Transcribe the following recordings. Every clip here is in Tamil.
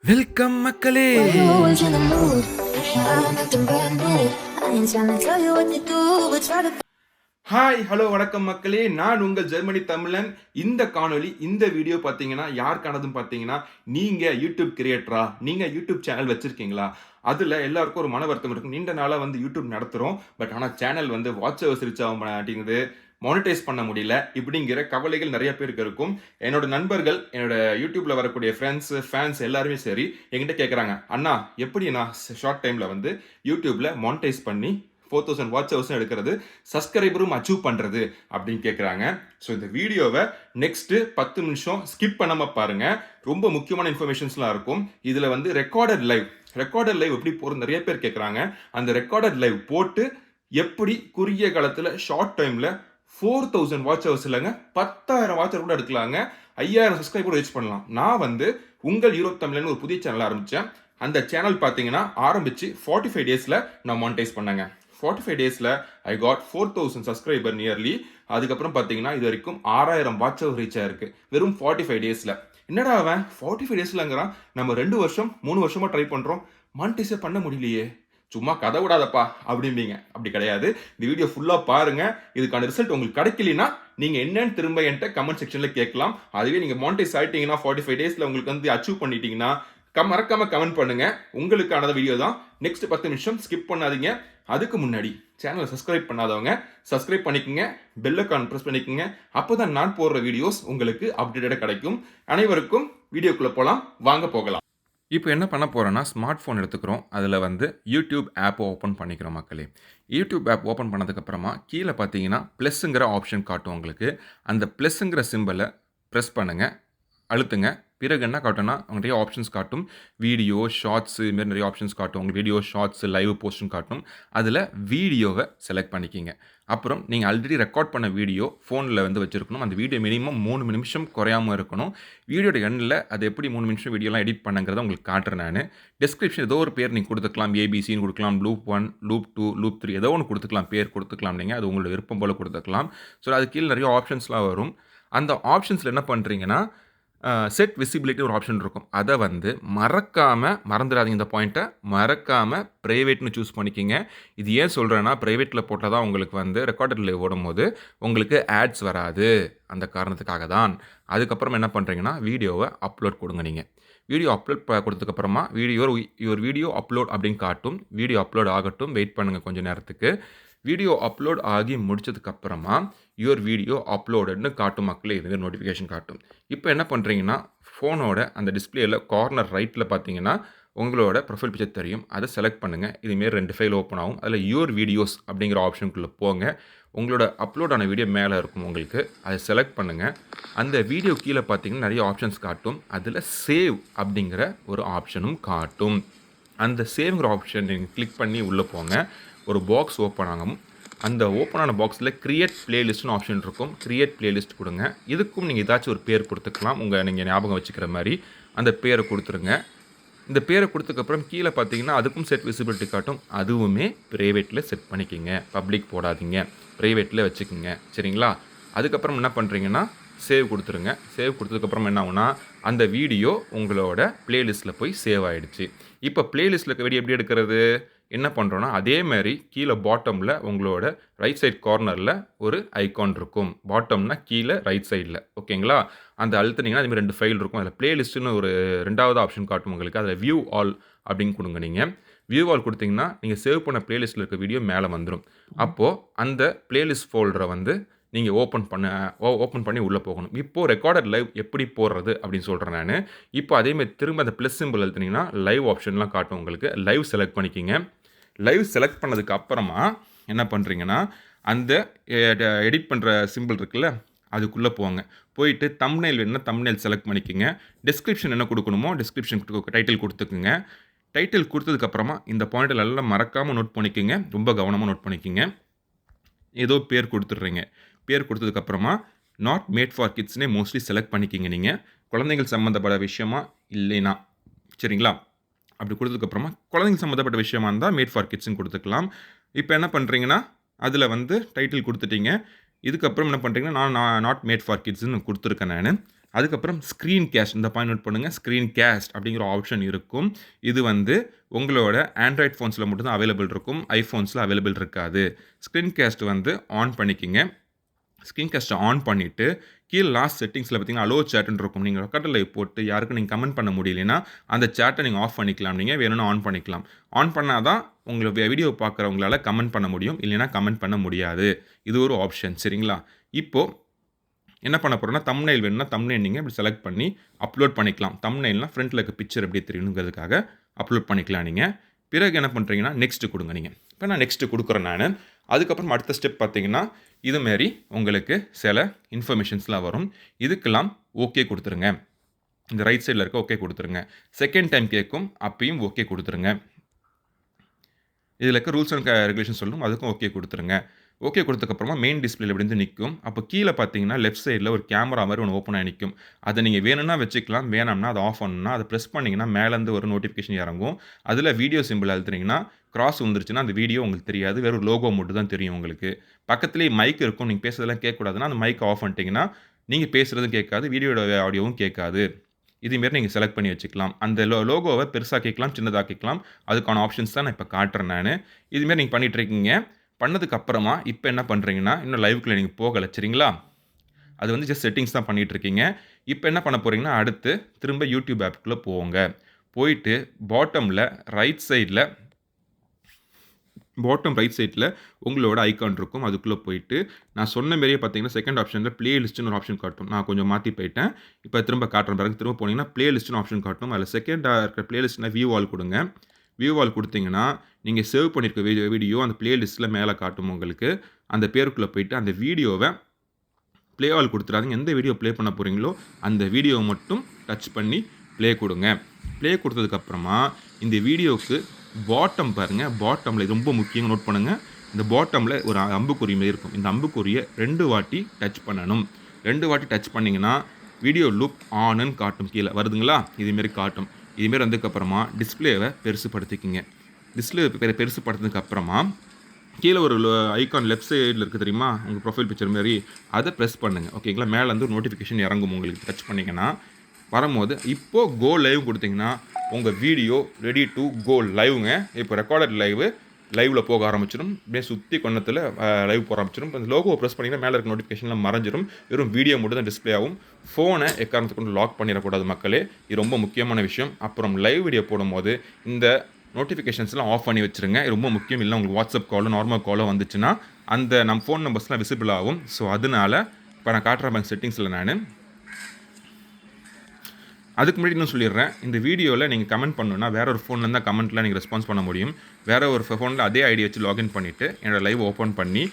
வெல்கம் மக்களே. Why you always in the mood? I'm acting brand new. I ain't trying to tell you what to do, but try to. Hi hello வணக்கம் மக்களே, நான் உங்கள் ஜெர்மனி தமிழன். இந்த காணொளி இந்த வீடியோ பார்த்தீங்கன்னா யாருக்கானதுன்னு பார்த்தீங்கன்னா, நீங்கள் யூடியூப் கிரியேட்டரா, நீங்கள் யூடியூப் சேனல் வச்சுருக்கீங்களா? அதில் எல்லாருக்கும் ஒரு மன வருத்தம் இருக்கும். நீண்ட நாளாக வந்து யூடியூப் நடத்துகிறோம், பட் ஆனால் சேனல் வந்து வாட்ச் ஹவர்ஸ் ரீச் ஆக மாட்டேங்குது, மானிட்டைஸ் பண்ண முடியல, இப்படிங்கிற கவலைகள் நிறைய பேருக்கு இருக்கும். என்னோட நண்பர்கள், என்னோட யூடியூப்ல வரக்கூடிய ஃப்ரெண்ட்ஸ், ஃபேன்ஸ் எல்லாருமே சரி என்கிட்ட கேட்குறாங்க, அண்ணா எப்படி நான் ஷார்ட் டைமில் வந்து யூடியூப்ல மானிட்டைஸ் பண்ணி 4000 வாட்ச் ஹவர்ஸ் எடுக்கிறது, சப்ஸ்கிரைபரும் அச்சீவ் பண்ணுறது அப்படின்னு கேட்குறாங்க. ஸோ இந்த வீடியோவை நெக்ஸ்ட்டு 10 நிமிஷம் ஸ்கிப் பண்ணாமல் பாருங்க. ரொம்ப முக்கியமான இன்ஃபர்மேஷன்ஸ்லாம் இருக்கும். இதில் வந்து ரெக்கார்டட் லைவ் எப்படி போகிறது நிறைய பேர் கேட்குறாங்க. அந்த ரெக்கார்டட் லைவ் போட்டு எப்படி குறுகிய காலத்தில் ஷார்ட் டைமில் 4000 வாட்ச் ஹவர்ஸ் இல்லைங்க, 10,000 வாட்ச் ஹவர் கூட எடுக்கலாங்க, 5000 சப்ஸ்கிரைபர் ரீச் பண்ணலாம். நான் வந்து உங்கள் யூரோப் தமிழ்னு ஒரு புதிய சேனல் ஆரம்பித்தேன். அந்த சேனல் பார்த்தீங்கன்னா ஆரம்பித்து 45 டேஸில் நான் மானிட்டைஸ் பண்ணேங்க. 45 டேஸில் ஐ காட் 4000 சப்ஸ்கிரைபர் நியர்லி. அதுக்கப்புறம் பார்த்தீங்கன்னா இது வரைக்கும் 6000 வாட்ச் ஹவர் ரீச் ஆயிருக்கு வெறும் 45 டேஸில். என்னடா அவன் 45 டேஸ்லங்கிறான், நம்ம 2 வருஷம் 3 வருஷமா ட்ரை பண்ணுறோம், மானிட்டைஸே பண்ண முடியலையே, சும்மா கதை விடாதப்பா அப்படிம்பீங்க. அப்படி கிடையாது. இந்த வீடியோ ஃபுல்லாக பாருங்க. இதுக்கான ரிசல்ட் உங்களுக்கு கிடைக்கலனா நீங்க என்னன்னு திரும்ப என்கிட்ட கமெண்ட் செக்ஷன்ல கேட்கலாம். அதுவே நீங்க மானிட்டைஸ் ஆயிட்டீங்கன்னா 45 டேஸ்ல உங்களுக்கு வந்து அச்சீவ் பண்ணிட்டீங்கன்னா மறக்காம கமெண்ட் பண்ணுங்க. உங்களுக்கான வீடியோ தான். நெக்ஸ்ட் 10 நிமிஷம் ஸ்கிப் பண்ணாதீங்க. அதுக்கு முன்னாடி சேனலை சப்ஸ்கிரைப் பண்ணாதவங்க சப்ஸ்கிரைப் பண்ணிக்கோங்க, பெல் ஐகான் பிரஸ் பண்ணிக்கோங்க. அப்போதான் நான் போடுற வீடியோஸ் உங்களுக்கு அப்டேட்டடாக கிடைக்கும். அனைவருக்கும் வீடியோக்குள்ள போகலாம், வாங்க போகலாம். இப்போ என்ன பண்ண போகிறோன்னா, ஸ்மார்ட் ஃபோன் எடுத்துக்கிறோம். அதில் வந்து யூடியூப் ஆப்பை ஓப்பன் பண்ணிக்கிறோம் மக்களே. யூடியூப் ஆப் ஓப்பன் பண்ணதுக்கப்புறமா கீழே பார்த்தீங்கன்னா ப்ளஸ்ஸுங்கிற ஆப்ஷன் காட்டும் உங்களுக்கு. அந்த ப்ளஸ்ஸுங்கிற சிம்பிளை ப்ரெஸ் பண்ணுங்கள், அழுத்துங்க. பிறகு என்ன காட்டும்னா நிறைய ஆப்ஷன்ஸ் காட்டும். வீடியோ, ஷார்ட்ஸு, இதுமாரி நிறைய ஆப்ஷன்ஸ் காட்டும். உங்களுக்கு வீடியோ, ஷார்ட்ஸு, லைவ் போஸ்ட்டும் காட்டும். அதில் வீடியோவை செலக்ட் பண்ணிக்கிங்க. அப்புறம் நீங்கள் ஆல்ரெடி ரெக்கார்ட் பண்ண வீடியோ ஃபோனில் வந்து வச்சுருக்கணும். அந்த வீடியோ மினிமம் 3 நிமிஷம் குறையாமல் இருக்கணும். வீடியோட எண்ணில் அது எப்படி 3 நிமிஷம் வீடியோலாம் எடிட் பண்ணுங்கிறத உங்களுக்கு காட்டுறேன் நான். டிஸ்கிரிப்ஷன் ஏதோ ஒரு பேர் நீங்கள் கொடுத்துக்கலாம். ஏபிசின்னு கொடுக்கலாம், லூப் 1, லூப் 2, லூப் 3 ஏதோ ஒன்று கொடுத்துக்கலாம், பேர் கொடுத்துக்கலாம். நீங்கள் அது உங்களோட விருப்பம் போல் கொடுத்துக்கலாம். ஸோ அது கீழே நிறைய ஆப்ஷன்ஸ்லாம் வரும். அந்த ஆப்ஷன்ஸில் என்ன பண்ணுறீங்கன்னா, செட் விசிபிலிட்டி ஒரு ஆப்ஷன் இருக்கும். அதை வந்து மறந்துடாதீங்க. இந்த பாயிண்ட்டை மறக்காமல் ப்ரைவேட்னு சூஸ் பண்ணிக்கிங்க. இது ஏன் சொல்கிறேன்னா, ப்ரைவேட்டில் போட்டால் தான் உங்களுக்கு வந்து ரெக்கார்டட் லைவ் ஓடும்போது உங்களுக்கு ஆட்ஸ் வராது, அந்த காரணத்துக்காக தான். அதுக்கப்புறம் என்ன பண்ணுறீங்கன்னா, வீடியோவை அப்லோட் கொடுங்க. நீங்கள் வீடியோ அப்லோட் கொடுத்ததுக்கப்புறமா வீடியோ அப்லோட் அப்படின்னு காட்டும். வீடியோ அப்லோட் ஆகட்டும், வெயிட் பண்ணுங்கள் கொஞ்சம் நேரத்துக்கு. வீடியோ அப்லோட் ஆகி முடிச்சதுக்கப்புறமா யுவர் வீடியோ அப்லோடட்னு காட்டும் மக்களே. இது நோட்டிஃபிகேஷன் காட்டும். இப்போ என்ன பண்ணுறீங்கன்னா, ஃபோனோட அந்த டிஸ்பிளேயில் கார்னர் ரைட்டில் பார்த்தீங்கன்னா உங்களோட ப்ரொஃபைல் பிக்சர் தெரியும். அதை செலக்ட் பண்ணுங்கள். இதுமாரி 2 ஃபைல் ஓப்பன் ஆகும். அதில் யுவர் வீடியோஸ் அப்படிங்கிற ஆப்ஷனுக்குள்ளே போங்க. உங்களோட அப்லோட் ஆன வீடியோ மேலே இருக்கும் உங்களுக்கு. அதை செலக்ட் பண்ணுங்கள். அந்த வீடியோ கீழே பார்த்தீங்கன்னா நிறைய ஆப்ஷன்ஸ் காட்டும். அதில் சேவ் அப்படிங்கிற ஒரு ஆப்ஷனும் காட்டும். அந்த சேவ்ங்கிற ஆப்ஷன் நீங்கள் கிளிக் பண்ணி உள்ளே போங்க. ஒரு பாக்ஸ் ஓப்பன் ஆகும். அந்த ஓப்பன் ஆன பாக்ஸில் கிரியேட் பிளேலிஸ்ட்னு ஆப்ஷன் இருக்கும். கிரியேட் பிளேலிஸ்ட் கொடுங்க. இதுக்கும் நீங்கள் ஏதாச்சும் ஒரு பேர் கொடுத்துக்கலாம், நீங்கள் ஞாபகம் வச்சுக்கிற மாதிரி அந்த பேரை கொடுத்துருங்க. இந்த பேரை கொடுத்ததுக்கப்புறம் கீழே பார்த்தீங்கன்னா அதுக்கும் செட் விசிபிலிட்டி காட்டும். அதுவுமே ப்ரைவேட்டில் செட் பண்ணிக்கிங்க, பப்ளிக் போடாதீங்க, ப்ரைவேட்டில் வச்சுக்கோங்க, சரிங்களா? அதுக்கப்புறம் என்ன பண்ணுறீங்கன்னா, சேவ் கொடுத்துருங்க. சேவ் கொடுத்ததுக்கப்புறம் என்ன ஆகுனா, அந்த வீடியோ உங்களோட பிளேலிஸ்ட்டில் போய் சேவ் ஆகிடுச்சு. இப்போ பிளேலிஸ்ட்டில் இருக்க வீடியோ எப்படி எடுக்கிறது, என்ன பண்ணுறோன்னா, அதே மாதிரி கீழே பாட்டமில் உங்களோட ரைட் சைட் கார்னரில் ஒரு ஐகான் இருக்கும். பாட்டம்னா கீழே ரைட் சைடில், ஓகேங்களா? அந்த அழுத்தினீங்கன்னா அதுமாதிரி 2 ஃபைல் இருக்கும். அதில் பிளேலிஸ்ட்டுன்னு ஒரு 2வது ஆப்ஷன் காட்டும் உங்களுக்கு. அதில் வியூ ஆல் அப்படின்னு கொடுங்க. நீங்கள் வியூ ஆல் கொடுத்தீங்கன்னா நீங்கள் சேவ் பண்ண பிளேலிஸ்ட்டில் இருக்க வீடியோ மேலே வந்துடும். அப்போது அந்த பிளேலிஸ்ட் ஃபோல்டரை வந்து நீங்கள் ஓப்பன் பண்ணி உள்ளே போகணும். இப்போது ரெக்கார்டட் லைவ் எப்படி போடுறது அப்படின்னு சொல்கிறேன் நான். இப்போ அதேமாதிரி திரும்ப அந்த ப்ளஸ் சிம்பிள் எழுத்துனீங்கன்னா லைவ் ஆப்ஷன்லாம் காட்டும் உங்களுக்கு. லைவ் செலக்ட் பண்ணிக்கிங்க. லைவ் செலக்ட் பண்ணதுக்கு அப்புறமா என்ன பண்ணுறீங்கன்னா, அந்த எடிட் பண்ணுற சிம்பிள் இருக்குல்ல, அதுக்குள்ளே போங்க. போயிட்டு தம்ப்நெயில் வேணும்னா தம்ப்நெயில் செலக்ட் பண்ணிக்கோங்க. டிஸ்கிரிப்ஷன் என்ன கொடுக்கணுமோ டிஸ்கிரிப்ஷன் டைட்டில் கொடுத்துக்குங்க. டைட்டில் கொடுத்ததுக்கப்புறமா இந்த பாயிண்டில் எல்லாம் மறக்காமல் நோட் பண்ணிக்கோங்க, ரொம்ப கவனமாக நோட் பண்ணிக்கோங்க. ஏதோ பேர் கொடுத்துட்றீங்க. பேர் கொடுத்ததுக்கப்புறமா நாட் மேட் ஃபார் கிட்ஸ்னே மோஸ்ட்லி செலக்ட் பண்ணிக்கிங்க. நீங்கள் குழந்தைகள் சம்மந்தப்பட்ட விஷயமா இல்லைனா, சரிங்களா? அப்படி கொடுத்ததுக்கப்புறமா குழந்தைங்க சம்மந்தப்பட்ட விஷயமா இருந்தால் மேட் ஃபார் கிட்ஸ்ன்னு கொடுத்துக்கலாம். இப்போ என்ன பண்ணுறீங்கன்னா, அதில் வந்து டைட்டில் கொடுத்துட்டீங்க. இதுக்கப்புறம் என்ன பண்ணுறீங்கன்னா, நான் நாட் மேட் ஃபார் கிட்ஸ்ன்னு கொடுத்துருக்கேன் நான். அதுக்கப்புறம் ஸ்க்ரீன் கேஸ்ட், இந்த பாயிண்ட் நோட் பண்ணுங்கள். ஸ்க்ரீன் கேஸ்ட் அப்படிங்கிற ஆப்ஷன் இருக்கும். இது வந்து உங்களோட ஆண்ட்ராய்ட் ஃபோன்ஸில் மட்டும்தான் அவைலபிள் இருக்கும், ஐஃபோன்ஸில் அவைலபிள் இருக்காது. ஸ்க்ரீன் கேஸ்ட் வந்து ஆன் பண்ணிக்கிங்க. ஸ்க்ரீன் கேஸ்ட்டை ஆன் பண்ணிவிட்டு கீழே லாஸ்ட் செட்டிங்ஸில் பார்த்தீங்கன்னா அலோ சேட்டுன்னு இருக்கும். நீங்கள் ரெக்கார்டர் லைவ் போட்டு யாருக்கும் நீங்கள் கமெண்ட் பண்ண முடியலைன்னா அந்த சேட்டை நீங்கள் ஆஃப் பண்ணிக்கலாம். நீங்கள் வேணும்னா ஆன் பண்ணிக்கலாம். ஆன் பண்ணால் தான் உங்களை வீடியோ பார்க்குறவங்களால கமெண்ட் பண்ண முடியும், இல்லைன்னா கமெண்ட் பண்ண முடியாது. இது ஒரு ஆப்ஷன். சரிங்களா? இப்போது என்ன பண்ண போகிறோன்னா, தம்ப்நெயில் வேணும்னா தம்ப்நெயில் நீங்கள் இப்படி செலக்ட் பண்ணி அப்லோட் பண்ணிக்கலாம். தம்ப்நெயில்னா ஃப்ரண்ட்டில் இருக்க பிக்சர் எப்படி தெரியணுங்கிறதுக்காக அப்லோட் பண்ணிக்கலாம் நீங்கள். பிறகு என்ன பண்ணுறீங்கன்னா நெக்ஸ்ட்டு கொடுங்க. நீங்கள் இப்போ நான் நெக்ஸ்ட்டு கொடுக்குறேன் நான். அதுக்கப்புறம் அடுத்த ஸ்டெப் பார்த்தீங்கன்னா இதுமாரி உங்களுக்கு சில இன்ஃபர்மேஷன்ஸ்லாம் வரும். இதுக்கெல்லாம் ஓகே கொடுத்துருங்க. இந்த ரைட் சைடில் இருக்க ஓகே கொடுத்துருங்க. செகண்ட் டைம் கேட்கும், அப்பயும் ஓகே கொடுத்துருங்க. இதில் இருக்க ரூல்ஸ் அண்ட் ரெகுலேஷன் சொல்லணும், அதுக்கும் ஓகே கொடுத்துருங்க. ஓகே கொடுத்ததுக்கப்புறமா மெயின் டிஸ்பிளேல இப்படி வந்து நிற்கும். அப்போ கீழே பார்த்தீங்கன்னா லெஃப்ட் சைடில் ஒரு கேமரா மாதிரி ஒன்று ஓப்பன் ஆகி நிற்கும். அதை நீங்கள் வேணும்னா வச்சுக்கலாம், வேணாம்னா அதை ஆஃப் பண்ணணும்னா அதை ப்ரெஸ் பண்ணிங்கன்னா மேலேருந்து ஒரு நோட்டிஃபிகேஷன் இறங்கும். அதில் வீடியோ சிம்பிள் அழுத்துனீங்கன்னா கிராஸ் வந்துருச்சுன்னா அந்த வீடியோ உங்களுக்கு தெரியாது, வெறும் லோகோ மட்டும் தான் தெரியும் உங்களுக்கு. பக்கத்துலேயே மைக் இருக்கும், நீங்கள் பேசுறதெல்லாம் கேட்கக்கூடாதுன்னா அந்த மைக் ஆஃப் பண்ணிட்டீங்கன்னா நீங்கள் பேசுகிறதும் கேட்காது, வீடியோட ஆடியோவும் கேட்காது. இதுமாரி நீங்கள் செலக்ட் பண்ணி வச்சுக்கலாம். அந்த லோகோவை பெருசாக்கிக்கலாம், சின்னதாக்கிக்கலாம். அதுக்கான ஆப்ஷன்ஸ் தான் நான் இப்போ காட்டுறேன் நான். இதுமாரி நீங்கள் பண்ணிகிட்ருக்கீங்க. பண்ணதுக்கப்புறமா இப்போ என்ன பண்ணுறீங்கன்னா, இன்னும் லைவுக்குள்ளே நீங்கள் போகலை. சரிங்களா? அது வந்து ஜஸ்ட் செட்டிங்ஸ் தான் பண்ணிகிட்ருக்கீங்க. இப்போ என்ன பண்ண போகிறீங்கன்னா, அடுத்து திரும்ப யூடியூப் ஆப்புக்குள்ளே போங்க. போயிட்டு பாட்டம் ரைட் சைடில் உங்களோட ஐக்கான் இருக்கும். அதுக்குள்ளே போயிட்டு நான் சொன்ன மாரியே பார்த்தீங்கன்னா செகண்ட் ஆப்ஷனில் பிளேலிஸ்ட்னு ஒரு ஆப்ஷன் காட்டும். நான் கொஞ்சம் மாற்றி போயிட்டேன். இப்போ திரும்ப காட்டுறேன் பாருங்க. திரும்ப போனீங்கன்னா பிளேலிஸ்ட்னு ஆப்ஷன் காட்டும். அதில் செகண்டாக இருக்கிற பிளேலிஸ்ட்டில் வியூ ஆல் கொடுங்க. வியூ ஆல் கொடுத்தீங்கன்னா நீங்கள் சேவ் பண்ணியிருக்க வீடியோ அந்த பிளேலிஸ்ட்டில் மேலே காட்டும் உங்களுக்கு. அந்த பேருக்குள்ளே போயிட்டு அந்த வீடியோவை ப்ளே ஆல் கொடுத்துடாதீங்க. எந்த வீடியோ ப்ளே பண்ண போகிறீங்களோ அந்த வீடியோவை மட்டும் டச் பண்ணி ப்ளே கொடுங்க. ப்ளே கொடுத்ததுக்கப்புறமா இந்த வீடியோவுக்கு பாட்டம் பாருங்கள். பாட்டமில் ரொம்ப முக்கியம், நோட் பண்ணுங்கள். இந்த பாட்டமில் ஒரு அம்புக்குறி மாதிரி இருக்கும். இந்த அம்புக்குறியை 2 வாட்டி டச் பண்ணணும். 2 வாட்டி டச் பண்ணிங்கன்னா வீடியோ லூப் ஆனுன்னு காட்டும். கீழே வருதுங்களா? இதுமாரி காட்டும். இதுமாரி வந்ததுக்கப்புறமா டிஸ்பிளேவை பெருசுப்படுத்திக்கிங்க. டிஸ்பிளே பெருசுப்படுத்தினதுக்கப்புறமா கீழே ஒரு ஐக்கான் லெஃப்ட் சைடில் இருக்குது தெரியுமா, உங்கள் ப்ரொஃபைல் பிக்சர் மாதிரி, அதை ப்ரெஸ் பண்ணுங்கள். ஓகேங்களா? மேலேருந்து ஒரு நோட்டிஃபிகேஷன் இறங்கும் உங்களுக்கு. டச் பண்ணிங்கன்னா வரும்போது இப்போது கோ லைவ் கொடுத்தீங்கன்னா உங்கள் வீடியோ ரெடி டு கோ லைவுங்க. இப்போ ரெக்கார்டட் லைவில் போக ஆரம்பிச்சிடும். அப்படியே சுற்றி கொண்டத்தில் லைவ் போக ஆரம்பிச்சிடும். அந்த லோகோவை ப்ரெஸ் பண்ணிங்கன்னா மேலே இருக்க நோட்டிஃபிகேஷன்லாம் மறைஞ்சிடும். வெறும் வீடியோ மட்டும் தான் டிஸ்பிளே ஆகும். ஃபோனை எக்காரணத்தை கொண்டு லாக் பண்ணிடக்கூடாது மக்களே. இது ரொம்ப முக்கியமான விஷயம். அப்புறம் லைவ் வீடியோ போடும்போது இந்த நோட்டிஃபிகேஷன்ஸ்லாம் ஆஃப் பண்ணி வச்சுருங்க. ரொம்ப முக்கியம். இல்லை உங்களுக்கு வாட்ஸ்அப் காலோ நார்மல் காலோ வந்துச்சுன்னா அந்த நம்ம ஃபோன் நம்பர்ஸ்லாம் விசிபிள் ஆகும். ஸோ அதனால் இப்போ நான் காட்டுற மாதிரி செட்டிங்ஸில் நான் அதுக்கு முன்னாடி இன்னும் சொல்லிடுறேன். இந்த வீடியோவில் நீங்கள் கமெண்ட் பண்ணணுன்னா வேற ஒரு ஃபோன்லேருந்து தான் கமெண்ட்டில் நீங்கள் ரெஸ்பான்ஸ் பண்ண முடியும். வேறு ஒரு ஃபோனில் அதே ஐடி வச்சு லாகின் பண்ணிவிட்டு என்னோடய லைவ் ஓப்பன் பண்ணி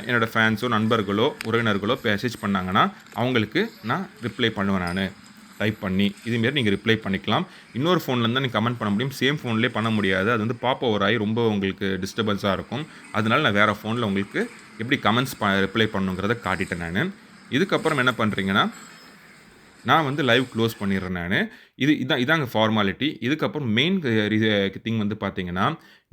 என்னோடய ஃபேன்ஸோ நண்பர்களோ உறவினர்களோ மெசேஜ் பண்ணாங்கன்னா அவங்களுக்கு நான் ரிப்ளை பண்ணுவேன். நான் டைப் பண்ணி இதுமாரி நீங்கள் ரிப்ளை பண்ணிக்கலாம். இன்னொரு ஃபோன்லேருந்து தான் நீங்கள் கமெண்ட் பண்ண முடியும். சேம் ஃபோன்லேயே பண்ண முடியாது. அது வந்து பாப் ஓவர் ஆகி ரொம்ப உங்களுக்கு டிஸ்டர்பன்ஸாக இருக்கும். அதனால நான் வேறு ஃபோனில் உங்களுக்கு எப்படி கமெண்ட்ஸ் ரிப்ளை பண்ணுங்கிறத காட்டிட்டேன் நான். இதுக்கப்புறம் என்ன பண்ணுறீங்கன்னா, நான் வந்து லைவ் க்ளோஸ் பண்ணிடுறேன் நான். இதாங்க ஃபார்மாலிட்டி. இதுக்கப்புறம் மெயின் திங் வந்து பார்த்தீங்கன்னா,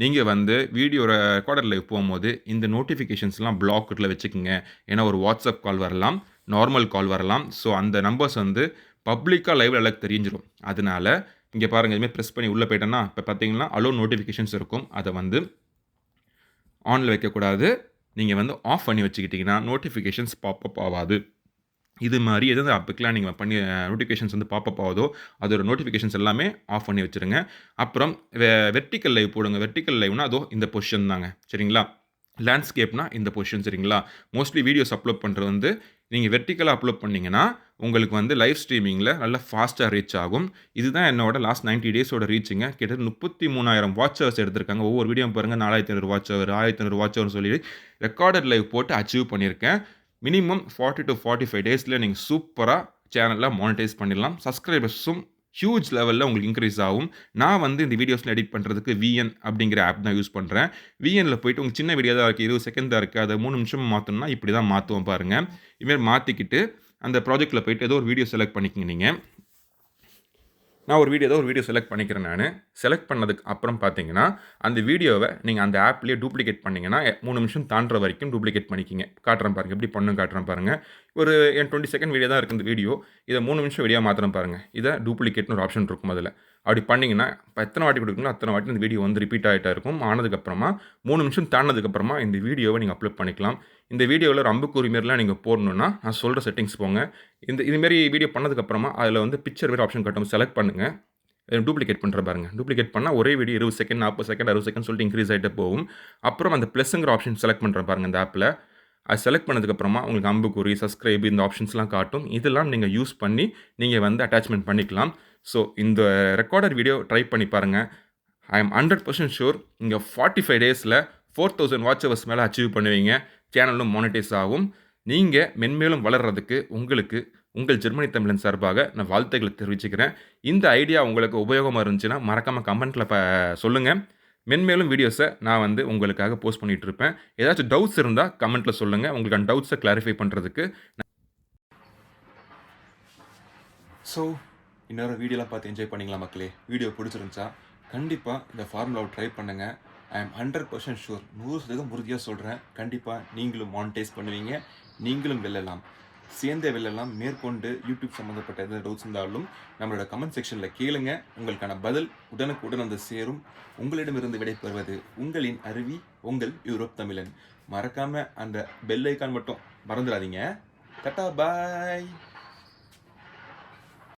நீங்கள் வந்து வீடியோ ரெக்கார்டர் லைவ் போகும்போது இந்த நோட்டிஃபிகேஷன்ஸ்லாம் பிளாக்கில் வச்சுக்கோங்க. ஏன்னா ஒரு வாட்ஸ்அப் கால் வரலாம், நார்மல் கால் வரலாம். ஸோ அந்த நம்பர்ஸ் வந்து பப்ளிக்காக லைவில் எல்லாம் தெரிஞ்சிடும். அதனால் இங்கே பாருங்கள், இதுமாதிரி ப்ரெஸ் பண்ணி உள்ளே போயிட்டேன்னா இப்போ பார்த்தீங்கன்னா அலோ நோட்டிஃபிகேஷன்ஸ் இருக்கும். அதை வந்து ஆனில் வைக்கக்கூடாது. நீங்கள் வந்து ஆஃப் பண்ணி வச்சுக்கிட்டிங்கன்னா நோட்டிஃபிகேஷன்ஸ் பாப்அப் ஆகாது. இது மாதிரி எதாவது ஆப்புக்கெலாம் நீங்கள் பண்ணி நோட்டிஃபிகேஷன்ஸ் வந்து பாப்அப் ஆகுதோ அதோட நோட்டிஃபிகேஷன்ஸ் எல்லாமே ஆஃப் பண்ணி வச்சுருங்க. அப்புறம் வெர்டிக்கல் லைவ் போடுங்க. வெர்டிக்கல் லைவ்னா அதோ இந்த பொசிஷன் தாங்க. சரிங்களா? லேண்ட்ஸ்கேப்னா இந்த பொசிஷன். சரிங்களா? மோஸ்ட்லி வீடியோஸ் அப்லோட் பண்ணுறது வந்து நீங்கள் வெர்டிக்கலாக அப்லோட் பண்ணிங்கன்னா உங்களுக்கு வந்து லைவ் ஸ்ட்ரீமிங்கில் நல்லா ஃபாஸ்ட்டாக ரீச் ஆகும். இதுதான் என்னோட லாஸ்ட் 90 டேஸோட ரீச்சுங்க. கிட்டத்தட்ட 33,000 வாட்ச் ஹவர்ஸ் எடுத்திருக்காங்க. ஒவ்வொரு வீடியோ பாருங்கள் 4,500 வாட்ச் ஹவர் 1,500 வாட்ச் ஹவர்னு சொல்லி ரெக்கார்டட் லைவ் போட்டு அச்சீவ் பண்ணியிருக்கேன். மினிமம் 40 to 45 டேஸில் நீங்கள் சூப்பராக சேனலில் மானிட்டைஸ் பண்ணிடலாம். சப்ஸ்கிரைபர்ஸும் ஹியூஜ் லெவலில் உங்களுக்கு இன்க்ரீஸ் ஆகும். நான் வந்து இந்த வீடியோஸில் எடிட் பண்ணுறதுக்கு VN அப்படிங்கிற ஆப் தான் யூஸ் பண்ணுறேன். VNல போய்ட்டு உங்கள் சின்ன வீடியோ தான் இருக்குது, 20 செகண்ட் தான் இருக்குது, அதை 3 நிமிஷம் மாற்றணும்னா இப்படி தான் மாற்றுவோம் பாருங்கள். இதுமாரி மாற்றிக்கிட்டு அந்த ப்ராஜெக்ட்டில் போய்ட்டு ஏதோ ஒரு வீடியோ செலக்ட் பண்ணிக்கிங்க. நீங்கள் நான் ஏதோ ஒரு வீடியோ செலக்ட் பண்ணிக்கிறேன் நான். செலக்ட் பண்ணதுக்கு அப்புறம் பார்த்தீங்கன்னா, அந்த வீடியோவை நீங்கள் அந்த ஆப்லேயே டூப்ளிகேட் பண்ணீங்கன்னா, 3 நிமிஷம் தாண்டுற வரைக்கும் டூப்ளிகேட் பண்ணிக்கிங்க. காட்டுறேன் பாருங்க. எப்படி பண்ணணும்னு காட்டுறேன் பாருங்க. என் 20 செகண்ட் வீடியோ தான் இருக்குது இந்த வீடியோ. இதை 3 நிமிஷம் வீடியோ மாத்திரம் பாருங்க. இதை டூப்ளிகேட்னு ஒரு ஆப்ஷன் இருக்கும் அதில். அப்படி பண்ணீங்கன்னா, இப்போ எத்தனை வாட்டி கொடுக்கணும் அத்தனை வாட்டி இந்த வீடியோ வந்து ரிப்பீட் ஆகிட்டா இருக்கும். ஆனதுக்கப்புறமா 3 நிமிஷம் தாண்டினதுக்கப்புறமா இந்த வீடியோவை நீங்கள் அப்லோட் பண்ணிக்கலாம். இந்த வீடியோவில் ஒரு அம்புக்குறி மாரிலாம் நீங்கள் போடணுன்னா, நான் சொல்கிற செட்டிங்ஸ் போங்க. இதுமாரி வீடியோ பண்ணதுக்கப்புறமா அதில் வந்து பிக்சர் வேறு ஆப்ஷன் காட்டும். செலக்ட் பண்ணுங்கள். டூப்ளிகேட் பண்ணுற பாருங்க. டூப்ளிகேட் பண்ணால் ஒரே வீடியோ 20 செகண்ட், 40 செகண்ட், 60 செகண்ட் சொல்லிட்டு இன்க்ரீஸ் ஆகிட்டே போகும். அப்புறம் அந்த ப்ளஸ்ங்கிற ஆப்ஷன் செலக்ட் பண்ணுறேன் பாருங்கள் இந்த ஆப்பில். அது செலக்ட் பண்ணதுக்கப்புறமா உங்களுக்கு அம்புக்குறி, சப்ஸ்கிரைப் இந்த ஆப்ஷன்ஸ்லாம் காட்டும். இதெல்லாம் நீங்கள் யூஸ் பண்ணி நீங்கள் வந்து அட்டாச்மெண்ட் பண்ணிக்கலாம். ஸோ இந்த ரெக்கார்டர் வீடியோ ட்ரை பண்ணி பாருங்கள். ஐ எம் 100% ஷூர் இங்கே 45 டேஸில் 4000 வாட்ச் ஹவர்ஸ் மேலே அச்சீவ் பண்ணுவீங்க. சேனலும் மானிட்டைஸ் ஆகும். நீங்கள் மென்மேலும் வளர்கிறதுக்கு உங்களுக்கு உங்கள் ஜெர்மனி தமிழன் சார்பாக நான் வாழ்த்துக்களை தெரிவிச்சுக்கிறேன். இந்த ஐடியா உங்களுக்கு உபயோகமாக இருந்துச்சுன்னா மறக்காமல் கமெண்ட்டில் சொல்லுங்கள். மென்மேலும் வீடியோஸை நான் வந்து உங்களுக்காக போஸ்ட் பண்ணிகிட்டு இருப்பேன். ஏதாச்சும் டவுட்ஸ் இருந்தால் கமெண்ட்டில் சொல்லுங்கள். உங்களுக்கு அந்த டவுட்ஸை கிளாரிஃபை பண்ணுறதுக்கு. ஸோ இன்னொரு வீடியோலாம் பார்த்து என்ஜாய் பண்ணிங்களா மக்களே? வீடியோ பிடிச்சிருந்துச்சா கண்டிப்பாக இந்த ஃபார்முலாவை ட்ரை பண்ணுங்கள். ஐ எம் 100% ஷூர், 100% உறுதியாக சொல்கிறேன். கண்டிப்பாக நீங்களும் மானிட்டைஸ் பண்ணுவீங்க, நீங்களும் வெல்லலாம். சேர்ந்தே வெல்லலாம். மேற்கொண்டு யூடியூப் சம்மந்தப்பட்ட எதாவது டவுட்ஸ் இருந்தாலும் நம்மளோட கமெண்ட் செக்ஷனில் கேளுங்க. உங்களுக்கான பதில் உடனுக்குடன் வந்து சேரும். உங்களிடமிருந்து விடைபெறுவது உங்களின் அருவி, உங்கள் யூரோப் தமிழன். மறக்காமல் அந்த பெல் ஐக்கான் மட்டும் மறந்துடாதீங்க. டாடா பாய்.